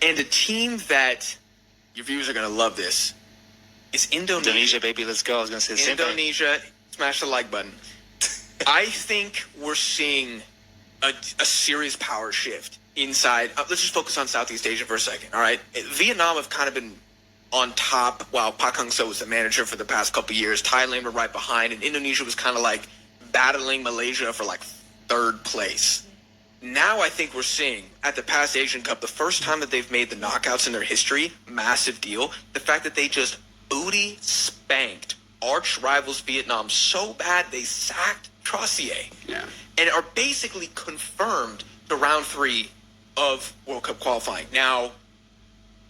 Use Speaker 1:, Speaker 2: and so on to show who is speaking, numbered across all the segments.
Speaker 1: And a team that your viewers are going to love this is Indonesia.
Speaker 2: Indonesia, baby, let's go. I was going to say the same thing.
Speaker 1: Indonesia, smash the like button. I think we're seeing a serious power shift inside. Let's just focus on Southeast Asia for a second, all right? Vietnam have kind of been on top while Park Hang-seo was the manager for the past couple years. Thailand were right behind, and Indonesia was kind of like battling Malaysia for like third place. Now I think we're seeing, at the past Asian Cup, the first time that they've made the knockouts in their history, massive deal, the fact that they just booty spanked arch rivals Vietnam so bad they sacked Trossier.
Speaker 3: Yeah.
Speaker 1: And are basically confirmed to round 3 of World Cup qualifying. Now,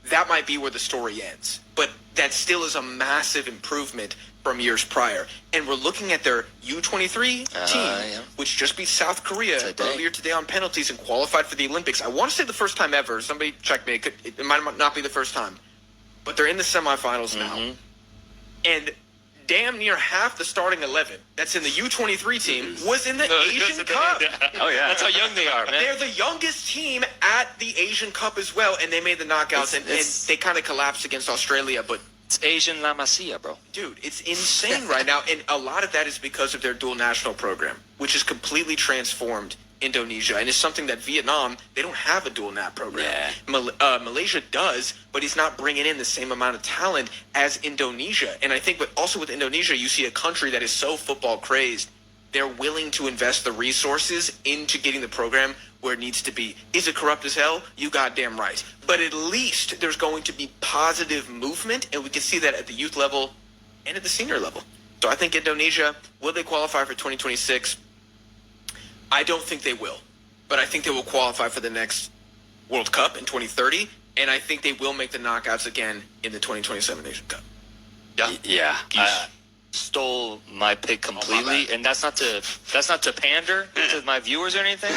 Speaker 1: that might be where the story ends, but that still is a massive improvement from years prior. And we're looking at their U23 team, which just beat South Korea earlier today on penalties and qualified for the Olympics. I want to say the first time ever. Somebody check me. It might not be the first time. But they're in the semifinals now. And damn near half the starting 11 that's in the U23 team was in the Asian Cup.
Speaker 3: Oh, yeah.
Speaker 2: That's how young they are, man.
Speaker 1: They're the youngest team at the Asian Cup as well, and they made the knockouts, and they kind of collapsed against Australia. But
Speaker 2: it's Asian La Masia, bro.
Speaker 1: Dude, it's insane right now, and a lot of that is because of their dual national program, which has completely transformed Indonesia, and it's something that Vietnam, they don't have a dual nat program.
Speaker 3: Yeah.
Speaker 1: Malaysia does, but he's not bringing in the same amount of talent as Indonesia. And I think, but also with Indonesia, you see a country that is so football crazed, they're willing to invest the resources into getting the program where it needs to be. Is it corrupt as hell? You goddamn right. But at least there's going to be positive movement, and we can see that at the youth level and at the senior level. So I think Indonesia, will they qualify for 2026? I don't think they will, but I think they will qualify for the next World Cup in 2030, and I think they will make the knockouts again in the 2027 Asian Cup.
Speaker 3: Yeah.
Speaker 2: You stole my pick completely, and that's not to pander to my viewers or anything,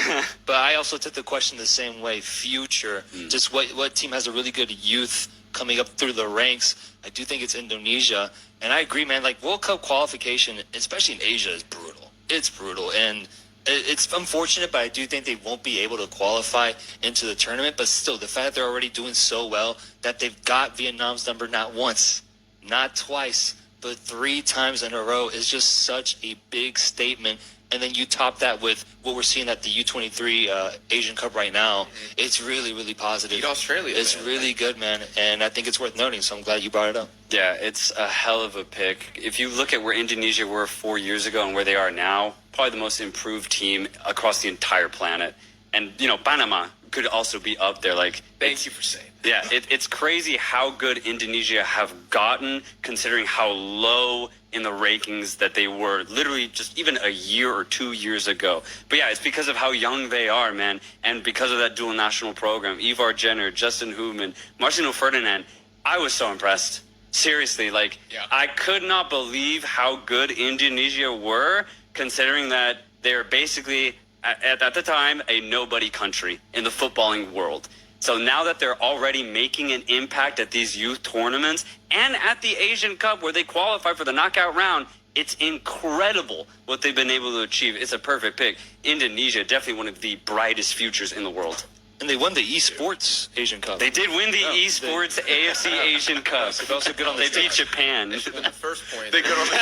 Speaker 2: but I also took the question the same way. Future, just what team has a really good youth coming up through the ranks? I do think it's Indonesia, and I agree, man. Like, World Cup qualification, especially in Asia, is brutal. It's brutal, and it's unfortunate, but I do think they won't be able to qualify into the tournament. But still, the fact that they're already doing so well, that they've got Vietnam's number not once, not twice, but 3 times in a row is just such a big statement. And then you top that with what we're seeing at the U23 Asian Cup right now. It's really, really positive.
Speaker 1: Beat Australia.
Speaker 2: It's really good, man. And I think it's worth noting, so I'm glad you brought it up.
Speaker 3: Yeah, it's a hell of a pick. If you look at where Indonesia were 4 years ago and where they are now, probably the most improved team across the entire planet. And, you know, Panama could also be up there. Like,
Speaker 1: Thank you for saying that.
Speaker 3: Yeah, it's crazy how good Indonesia have gotten, considering how low in the rankings that they were literally just even a year or 2 years ago. But yeah, it's because of how young they are, man, and because of that dual national program. Ivar Jenner, Justin Hoovman, Marcelo Ferdinand. I was so impressed. Seriously, like, I could not believe how good Indonesia were, considering that they're basically, at the time, a nobody country in the footballing world. So now that they're already making an impact at these youth tournaments and at the Asian Cup where they qualify for the knockout round, it's incredible what they've been able to achieve. It's a perfect pick. Indonesia, definitely one of the brightest futures in the world.
Speaker 2: And they won the esports Asian Cup.
Speaker 3: They did win the esports AFC Asian Cup.
Speaker 2: They're also good on the
Speaker 3: They beat Japan.
Speaker 1: That should have been the first point.
Speaker 3: They good on the